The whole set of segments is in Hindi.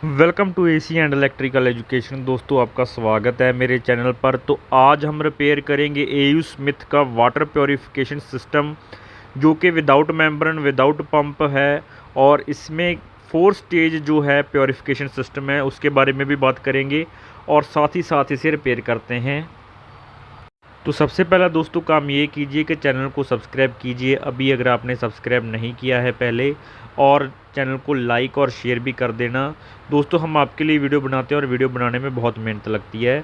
Welcome to AC and electrical education. दोस्तों, आपका स्वागत है मेरे चैनल पर। तो आज हम रिपेयर करेंगे एयू स्मिथ का वाटर प्योरीफिकेशन सिस्टम, जो कि विदाउट मेम्ब्रेन विदाउट पंप है। और इसमें 4 स्टेज जो है प्योरीफिकेशन सिस्टम है, उसके बारे में भी बात करेंगे और साथ ही साथ इसे रिपेयर करते हैं। तो सबसे पहला दोस्तों काम ये कीजिए कि चैनल को सब्सक्राइब कीजिए अभी, अगर आपने सब्सक्राइब नहीं किया है पहले, और चैनल को लाइक और शेयर भी कर देना। दोस्तों, हम आपके लिए वीडियो बनाते हैं और वीडियो बनाने में बहुत मेहनत लगती है।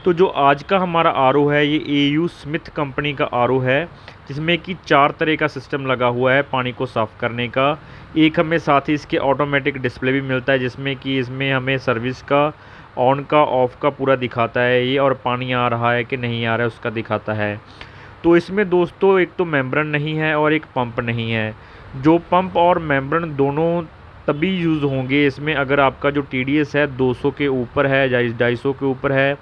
तो जो आज का हमारा आरओ है, ये एयू स्मिथ कंपनी का आरओ है, जिसमें कि 4 तरह का सिस्टम लगा हुआ है पानी को साफ़ करने का। एक हमें साथ ही इसके ऑटोमेटिक डिस्प्ले भी मिलता है, जिसमें कि इसमें हमें सर्विस का, ऑन का, ऑफ़ का पूरा दिखाता है ये, और पानी आ रहा है कि नहीं आ रहा है उसका दिखाता है। तो इसमें दोस्तों एक तो मेम्ब्रेन नहीं है और एक पंप नहीं है। जो पंप और मेम्ब्रेन दोनों तभी यूज़ होंगे इसमें अगर आपका जो टीडीएस है 200 के ऊपर है या 250 के ऊपर है।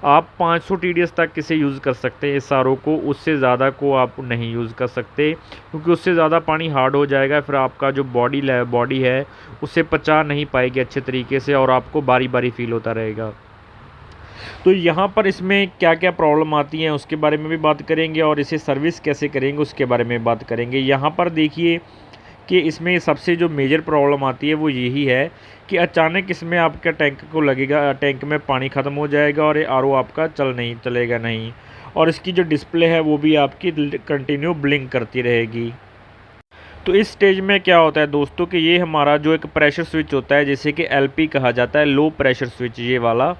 आप 500 टीडीएस तक इसे यूज़ कर सकते हैं इस आरओ को, उससे ज़्यादा को आप नहीं यूज़ कर सकते, क्योंकि उससे ज़्यादा पानी हार्ड हो जाएगा। फिर आपका जो बॉडी है उसे पचा नहीं पाएगी अच्छे तरीके से, और आपको बारी बारी फील होता रहेगा। तो यहाँ पर इसमें क्या क्या प्रॉब्लम आती हैं उसके बारे में भी बात करेंगे, और इसे सर्विस कैसे करेंगे उसके बारे में बात करेंगे। यहाँ पर देखिए कि इसमें सबसे जो मेजर प्रॉब्लम आती है वो यही है कि अचानक इसमें आपका टैंक को लगेगा, टैंक में पानी ख़त्म हो जाएगा और ये आरओ आपका चलेगा नहीं, और इसकी जो डिस्प्ले है वो भी आपकी कंटिन्यू ब्लिंक करती रहेगी। तो इस स्टेज में क्या होता है दोस्तों कि ये हमारा जो एक प्रेशर स्विच होता है, जैसे कि एलपी कहा जाता है, लो प्रेशर स्विच ये वाला।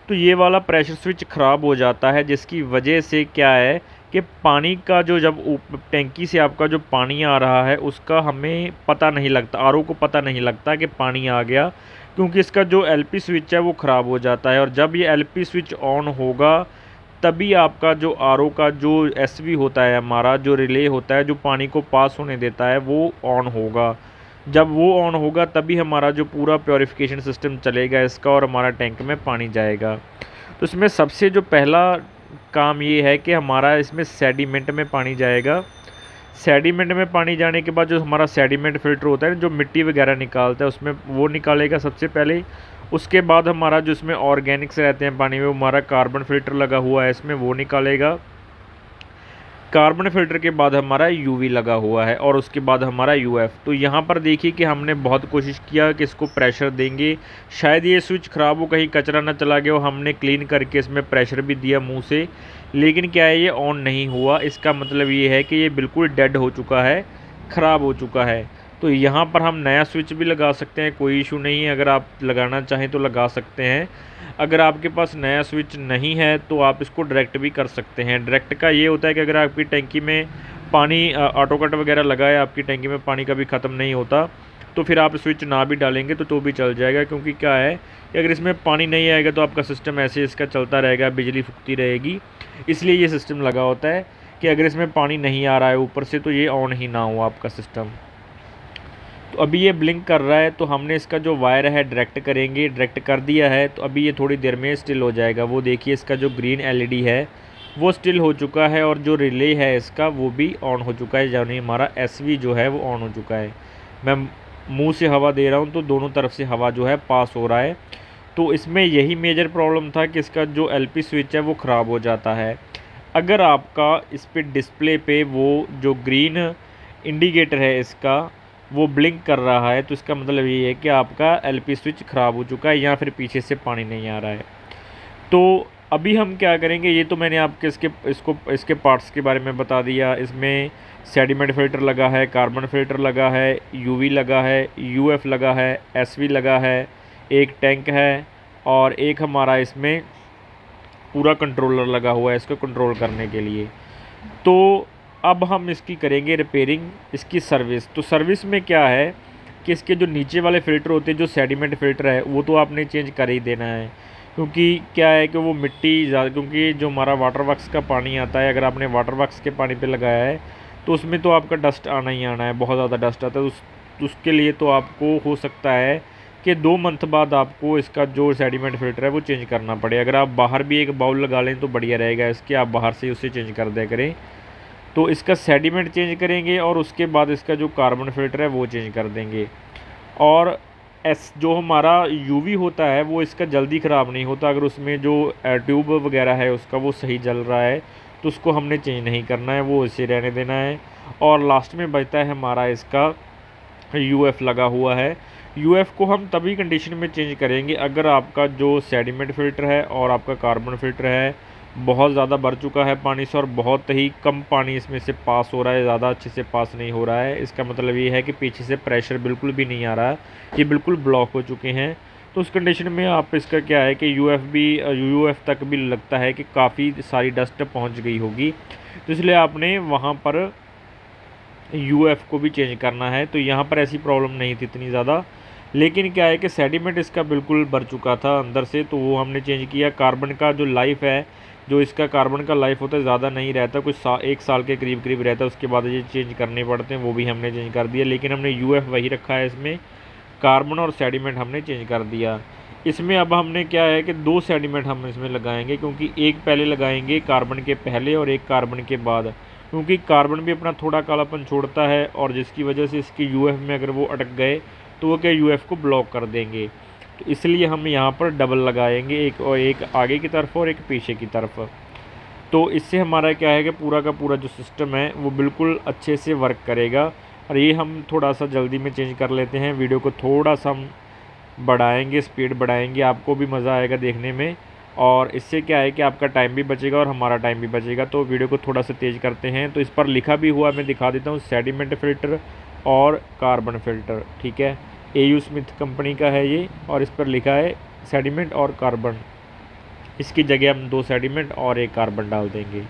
तो ये वाला प्रेशर स्विच ख़राब हो जाता है, जिसकी वजह से क्या है कि पानी का जो जब टैंकी से आपका जो पानी आ रहा है उसका हमें पता नहीं लगता, आरओ को पता नहीं लगता कि पानी आ गया, क्योंकि इसका जो एलपी स्विच है वो ख़राब हो जाता है। और जब ये एलपी स्विच ऑन होगा तभी आपका जो आरओ का जो एसवी होता है, हमारा जो रिले होता है जो पानी को पास होने देता है, वो ऑन होगा। जब वो ऑन होगा तभी हमारा जो पूरा प्योरीफिकेशन सिस्टम चलेगा इसका, और हमारा टैंक में पानी जाएगा। तो इसमें सबसे जो पहला काम ये है कि हमारा इसमें सेडिमेंट में पानी जाएगा। सेडिमेंट में पानी जाने के बाद जो हमारा सेडिमेंट फ़िल्टर होता है, जो मिट्टी वगैरह निकालता है, उसमें वो निकालेगा सबसे पहले। उसके बाद हमारा जो इसमें ऑर्गेनिक्स रहते हैं पानी में, वो हमारा कार्बन फ़िल्टर लगा हुआ है इसमें, वो निकालेगा। कार्बन फ़िल्टर के बाद हमारा यूवी लगा हुआ है, और उसके बाद हमारा यूएफ। तो यहाँ पर देखिए कि हमने बहुत कोशिश किया कि इसको प्रेशर देंगे, शायद ये स्विच ख़राब हो, कहीं कचरा ना चला गया हो। हमने क्लीन करके इसमें प्रेशर भी दिया मुंह से, लेकिन क्या है, ये ऑन नहीं हुआ। इसका मतलब ये है कि ये बिल्कुल डेड हो चुका है, ख़राब हो चुका है। तो यहाँ पर हम नया स्विच भी लगा सकते हैं, कोई इशू नहीं है। अगर आप लगाना चाहें तो लगा सकते हैं। अगर आपके पास नया स्विच नहीं है तो आप इसको डायरेक्ट भी कर सकते हैं। डायरेक्ट का ये होता है कि अगर आपकी टैंकी में पानी ऑटो कट वगैरह लगा है, आपकी टैंकी में पानी कभी ख़त्म नहीं होता, तो फिर आप स्विच ना भी डालेंगे तो भी चल जाएगा। क्योंकि क्या है कि अगर इसमें पानी नहीं आएगा तो आपका सिस्टम ऐसे इसका चलता रहेगा, बिजली फूकती रहेगी। इसलिए ये सिस्टम लगा होता है कि अगर इसमें पानी नहीं आ रहा है ऊपर से तो ये ऑन ही ना हो आपका सिस्टम। तो अभी ये ब्लिंक कर रहा है, तो हमने इसका जो वायर है डायरेक्ट करेंगे, डायरेक्ट कर दिया है। तो अभी ये थोड़ी देर में स्टिल हो जाएगा। वो देखिए इसका जो ग्रीन एलईडी है वो स्टिल हो चुका है, और जो रिले है इसका वो भी ऑन हो चुका है, यानी हमारा एसवी जो है वो ऑन हो चुका है। मैं मुंह से हवा दे रहा हूँ तो दोनों तरफ से हवा जो है पास हो रहा है। तो इसमें यही मेजर प्रॉब्लम था कि इसका जो एलपी स्विच है वो ख़राब हो जाता है। अगर आपका इस पर डिस्प्ले पे वो जो ग्रीन इंडिकेटर है इसका वो ब्लिंक कर रहा है, तो इसका मतलब ये है कि आपका एलपी स्विच ख़राब हो चुका है, या फिर पीछे से पानी नहीं आ रहा है। तो अभी हम क्या करेंगे, ये तो मैंने आपके इसके पार्ट्स के बारे में बता दिया। इसमें सेडिमेंट फ़िल्टर लगा है, कार्बन फ़िल्टर लगा है, यूवी लगा है, यूएफ लगा है, एसवी लगा है, एक टैंक है, और एक हमारा इसमें पूरा कंट्रोलर लगा हुआ है इसको कंट्रोल करने के लिए। तो अब हम इसकी करेंगे रिपेयरिंग, इसकी सर्विस। तो सर्विस में क्या है कि इसके जो नीचे वाले फ़िल्टर होते हैं, जो सेडिमेंट फ़िल्टर है, वो तो आपने चेंज कर ही देना है। क्योंकि क्या है कि वो मिट्टी ज़्यादा, क्योंकि जो हमारा वाटर वर्क्स का पानी आता है, अगर आपने वाटर वर्क्स के पानी पे लगाया है तो उसमें तो आपका डस्ट आना ही आना है, बहुत ज़्यादा डस्ट आता है। उसके लिए तो आपको हो सकता है कि 2 मंथ बाद आपको इसका जो सेडिमेंट फ़िल्टर है वो चेंज करना पड़े। अगर आप बाहर भी एक बाउल लगा लें तो बढ़िया रहेगा इसके, आप बाहर से उसे चेंज कर दिया करें। तो इसका सेडिमेंट चेंज करेंगे, और उसके बाद इसका जो कार्बन फ़िल्टर है वो चेंज कर देंगे। और जो हमारा यूवी होता है वो इसका जल्दी ख़राब नहीं होता। अगर उसमें जो ट्यूब वगैरह है उसका वो सही जल रहा है तो उसको हमने चेंज नहीं करना है, वो इसे रहने देना है। और लास्ट में बचता है हमारा इसका यूएफ लगा हुआ है। यूएफ को हम तभी कंडीशन में चेंज करेंगे अगर आपका जो सेडिमेंट फ़िल्टर है और आपका कार्बन फ़िल्टर है बहुत ज़्यादा भर चुका है पानी से और बहुत ही कम पानी इसमें से पास हो रहा है, ज़्यादा अच्छे से पास नहीं हो रहा है। इसका मतलब ये है कि पीछे से प्रेशर बिल्कुल भी नहीं आ रहा है, ये बिल्कुल ब्लॉक हो चुके हैं। तो उस कंडीशन में आप इसका क्या है कि यूएफ तक भी लगता है कि काफ़ी सारी डस्ट पहुंच गई होगी, तो इसलिए आपने वहां पर यूएफ को भी चेंज करना है। तो यहाँ पर ऐसी प्रॉब्लम नहीं थी इतनी ज़्यादा, लेकिन क्या है कि सेडिमेंट इसका बिल्कुल भर चुका था अंदर से, तो वो हमने चेंज किया। कार्बन का जो लाइफ है, जो इसका कार्बन का लाइफ होता है ज़्यादा नहीं रहता, कुछ 1 साल के करीब करीब रहता है, उसके बाद ये चेंज करने पड़ते हैं, वो भी हमने चेंज कर दिया। लेकिन हमने यूएफ वही रखा है इसमें, कार्बन और सेडिमेंट हमने चेंज कर दिया। इसमें अब हमने क्या है कि 2 सेडिमेंट हम इसमें लगाएंगे, क्योंकि एक पहले लगाएंगे कार्बन के पहले और एक कार्बन के बाद, क्योंकि कार्बन भी अपना थोड़ा कालापन छोड़ता है और जिसकी वजह से इसकी यूएफ में अगर वो अटक गए तो वो क्या यूएफ को ब्लॉक कर देंगे। तो इसलिए हम यहाँ पर डबल लगाएंगे, एक आगे की तरफ और एक पीछे की तरफ। तो इससे हमारा क्या है कि पूरा का पूरा जो सिस्टम है वो बिल्कुल अच्छे से वर्क करेगा। और ये हम थोड़ा सा जल्दी में चेंज कर लेते हैं, वीडियो को थोड़ा सा हम बढ़ाएंगे, स्पीड बढ़ाएंगे, आपको भी मज़ा आएगा देखने में। और इससे क्या है कि आपका टाइम भी बचेगा और हमारा टाइम भी बचेगा। तो वीडियो को थोड़ा सा तेज़ करते हैं। तो इस पर लिखा भी हुआ मैं दिखा देता हूँ, सेडिमेंट फ़िल्टर और कार्बन फ़िल्टर, ठीक है। एयू स्मिथ कंपनी का है ये, और इस पर लिखा है सेडिमेंट और कार्बन। इसकी जगह हम 2 सेडिमेंट और 1 कार्बन डाल देंगे।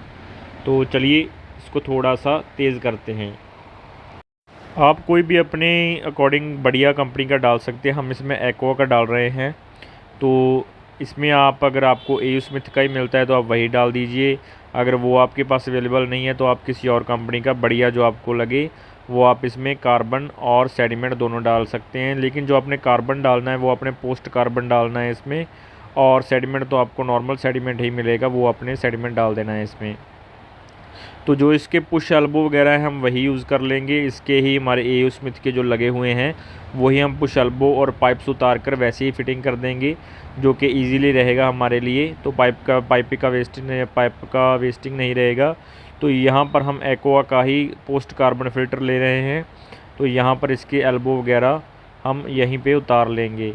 तो चलिए इसको थोड़ा सा तेज़ करते हैं। आप कोई भी अपने अकॉर्डिंग बढ़िया कंपनी का डाल सकते हैं, हम इसमें एक्वा का डाल रहे हैं। तो इसमें आप अगर आपको एयू स्मिथ का ही मिलता है तो आप वही डाल दीजिए, अगर वो आपके पास अवेलेबल नहीं है तो आप किसी और कंपनी का बढ़िया जो आपको लगे वो आप इसमें कार्बन और सेडिमेंट दोनों डाल सकते हैं। लेकिन जो आपने कार्बन डालना है वो अपने पोस्ट कार्बन डालना है इसमें, और सेडिमेंट तो आपको नॉर्मल सेडिमेंट ही मिलेगा, वो अपने सेडिमेंट डाल देना है इसमें। तो जो इसके पुश एल्बो वगैरह है हम वही यूज़ कर लेंगे, इसके ही हमारे एयू स्मिथ के जो लगे हुए हैं वही हम पुश एल्बो और पाइप्स उतार कर वैसे ही फिटिंग कर देंगे, जो कि इजीली रहेगा हमारे लिए। तो पाइप का वेस्टिंग नहीं रहेगा। तो यहाँ पर हम एक्वा का ही पोस्ट कार्बन फ़िल्टर ले रहे हैं, तो यहाँ पर इसके एल्बो वगैरह हम यहीं पे उतार लेंगे।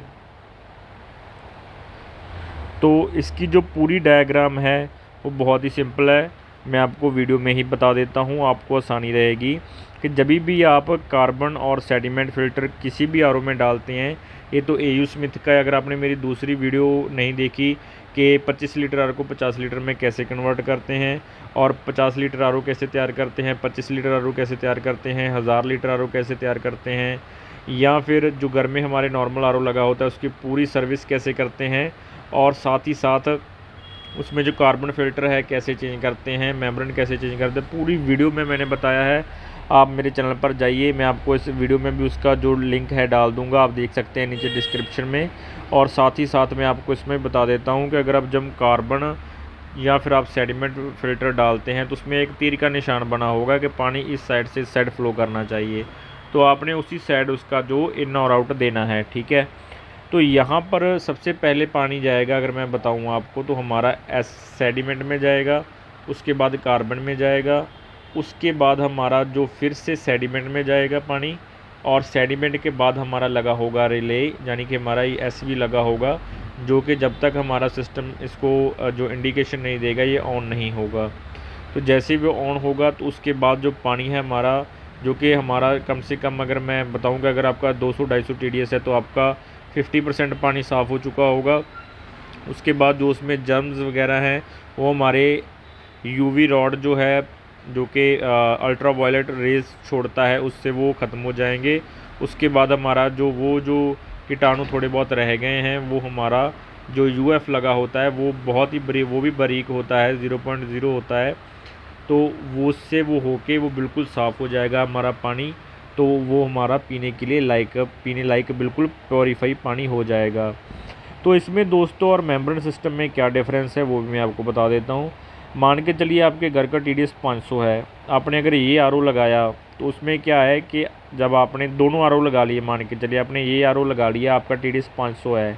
तो इसकी जो पूरी डायग्राम है वो बहुत ही सिंपल है, मैं आपको वीडियो में ही बता देता हूँ, आपको आसानी रहेगी कि जब भी आप कार्बन और सेडिमेंट फ़िल्टर किसी भी आरओ में डालते हैं, ये तो एयू स्मिथ का है। अगर आपने मेरी दूसरी वीडियो नहीं देखी कि 25 लीटर आरओ को 50 लीटर में कैसे कन्वर्ट करते हैं, और 50 लीटर आरओ कैसे तैयार करते हैं, 25 लीटर आरओ कैसे तैयार करते हैं, 1000 लीटर आरओ कैसे तैयार करते हैं, या फिर जो घर में हमारे नॉर्मल आरओ लगा होता है उसकी पूरी सर्विस कैसे करते हैं, और साथ ही साथ उसमें जो कार्बन फ़िल्टर है कैसे चेंज करते हैं, मेम्ब्रेन कैसे चेंज करते हैं, पूरी वीडियो में मैंने बताया है। आप मेरे चैनल पर जाइए, मैं आपको इस वीडियो में भी उसका जो लिंक है डाल दूंगा, आप देख सकते हैं नीचे डिस्क्रिप्शन में। और साथ ही साथ मैं आपको इसमें बता देता हूं कि अगर आप जब कार्बन या फिर आप सेडिमेंट फ़िल्टर डालते हैं तो उसमें एक तीर का निशान बना होगा कि पानी इस साइड से इस साइड फ़्लो करना चाहिए, तो आपने उसी साइड उसका जो इन और आउट देना है, ठीक है। तो यहाँ पर सबसे पहले पानी जाएगा, अगर मैं बताऊँ आपको, तो हमारा सेडिमेंट में जाएगा, उसके बाद कार्बन में जाएगा, उसके बाद हमारा जो फिर से सेडिमेंट में जाएगा पानी, और सेडिमेंट के बाद हमारा लगा होगा रिले, यानी कि हमारा ये एसवी लगा होगा, जो कि जब तक हमारा सिस्टम इसको जो इंडिकेशन नहीं देगा ये ऑन नहीं होगा। तो जैसे ही वो ऑन होगा तो उसके बाद जो पानी है हमारा, जो कि हमारा कम से कम अगर मैं बताऊँगा, अगर आपका 200-250 TDS है तो आपका 50% पानी साफ़ हो चुका होगा। उसके बाद जो उसमें जर्म्स वगैरह हैं वो हमारे यूवी रॉड जो है, जो कि अल्ट्रा वायलेट रेज़ छोड़ता है, उससे वो ख़त्म हो जाएंगे। उसके बाद हमारा जो कीटाणु थोड़े बहुत रह गए हैं, वो हमारा जो यूएफ लगा होता है वो बहुत ही वो भी बारीक होता है, 0.0 होता है, तो वो उससे वो होके वो बिल्कुल साफ़ हो जाएगा हमारा पानी। तो वो हमारा पीने के लिए पीने लायक बिल्कुल प्योरीफाई पानी हो जाएगा। तो इसमें दोस्तों और मेम्ब्रेन सिस्टम में क्या डिफरेंस है वो भी मैं आपको बता देता हूँ। मान के चलिए आपके घर का TDS 500 है, आपने अगर ये आरओ लगाया तो उसमें क्या है कि जब आपने दोनों आर ओ लगा लिए, मान के चलिए आपने ये आर ओ लगा लिया, आपका TDS 500 है,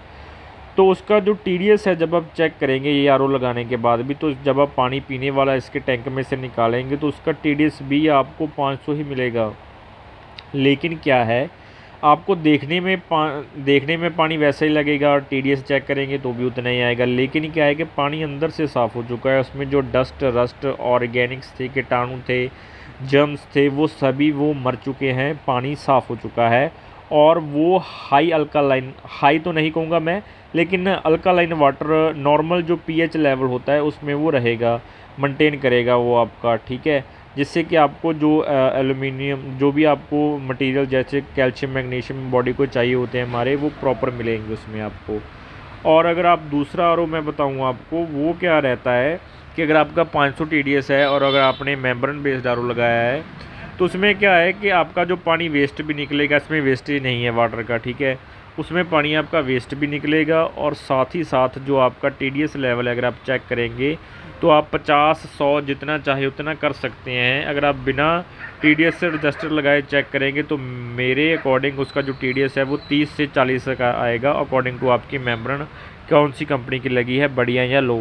तो उसका जो TDS है जब आप चेक करेंगे ये आर ओ लगाने के बाद भी, तो जब आप पानी पीने वाला इसके टैंक में से निकालेंगे तो उसका TDS भी आपको 500 ही मिलेगा। लेकिन क्या है, आपको देखने में पानी वैसा ही लगेगा और TDS चेक करेंगे तो भी उतना ही आएगा। लेकिन क्या है कि पानी अंदर से साफ़ हो चुका है, उसमें जो डस्ट रस्ट ऑर्गेनिक्स थे, कीटाणु थे, जर्म्स थे, वो सभी वो मर चुके हैं, पानी साफ़ हो चुका है। और वो हाई अल्कालाइन, हाई तो नहीं कहूँगा मैं, लेकिन अल्कालाइन वाटर नॉर्मल जो pH लेवल होता है उसमें वो रहेगा, मेंटेन करेगा वो आपका, ठीक है। जिससे कि आपको जो एल्युमिनियम, जो भी आपको मटेरियल जैसे कैल्शियम मैग्नीशियम बॉडी को चाहिए होते हैं हमारे, वो प्रॉपर मिलेंगे उसमें आपको। और अगर आप दूसरा आर ओ मैं बताऊँ आपको, वो क्या रहता है कि अगर आपका 500 TDS है और अगर आपने मेम्ब्रेन बेस्ड आर ओ लगाया है, तो उसमें क्या है कि आपका जो पानी वेस्ट भी निकलेगा, इसमें वेस्टेज नहीं है वाटर का, ठीक है। उसमें पानी आपका वेस्ट भी निकलेगा और साथ ही साथ जो आपका TDS लेवल है अगर आप चेक करेंगे तो आप 50-100 जितना चाहे उतना कर सकते हैं। अगर आप बिना TDS से रजिस्टर लगाए चेक करेंगे तो मेरे अकॉर्डिंग उसका जो TDS है वो 30 से 40 का आएगा, अकॉर्डिंग टू आपकी मेम्ब्रेन कौन सी कंपनी की लगी है, बढ़िया या लो।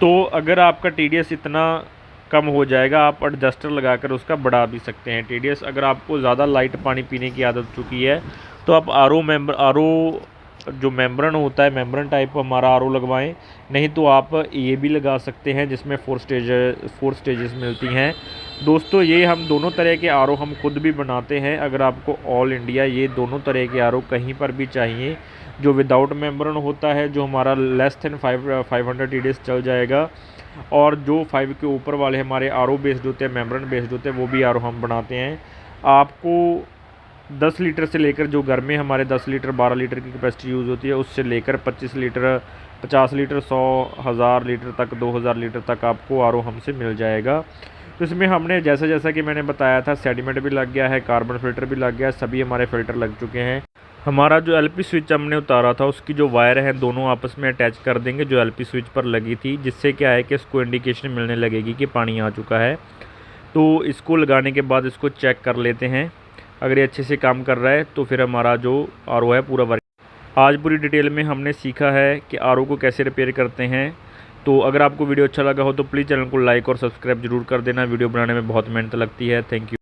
तो अगर आपका TDS इतना कम हो जाएगा, आप एडजस्टर लगाकर उसका बढ़ा भी सकते हैं TDS। अगर आपको ज़्यादा लाइट पानी पीने की आदत चुकी है तो आप आर ओ जो मेम्ब्रेन होता है, मेम्ब्रेन टाइप हमारा आर ओ लगवाएं। नहीं तो आप ये भी लगा सकते हैं जिसमें 4 स्टेजेस मिलती हैं। दोस्तों ये हम दोनों तरह के आर ओ हम खुद भी बनाते हैं। अगर आपको ऑल इंडिया ये दोनों तरह के आर ओ कहीं पर भी चाहिए, जो विदाउट मेम्ब्रेन होता है, जो हमारा लेस देन 500 TDS चल जाएगा, और जो 5 के ऊपर वाले हमारे आर ओ बेस्ड होते हैं, मेम्ब्रेन बेस्ड होते हैं, वो भी आर ओ हम बनाते हैं। आपको 10 लीटर से लेकर, जो घर में हमारे 10 लीटर 12 लीटर की कैपेसिटी यूज़ होती है, उससे लेकर 25 लीटर 50 लीटर 100 1000 लीटर तक 2000 लीटर तक आपको आर ओ हमसे मिल जाएगा। तो इसमें हमने जैसा कि मैंने बताया था, सेडिमेंट भी लग गया है, कार्बन फिल्टर भी लग गया है, सभी हमारे फ़िल्टर लग चुके हैं। हमारा जो LP स्विच हमने उतारा था उसकी जो वायर है दोनों आपस में अटैच कर देंगे जो LP स्विच पर लगी थी, जिससे क्या है कि इसको इंडिकेशन मिलने लगेगी कि पानी आ चुका है। तो इसको लगाने के बाद इसको चेक कर लेते हैं, अगर ये अच्छे से काम कर रहा है तो फिर हमारा जो आर ओ है पूरा वर्क। आज पूरी डिटेल में हमने सीखा है कि आर ओ को कैसे रिपेयर करते हैं। तो अगर आपको वीडियो अच्छा लगा हो तो प्लीज़ चैनल को लाइक और सब्सक्राइब जरूर कर देना। वीडियो बनाने में बहुत मेहनत लगती है। Thank you.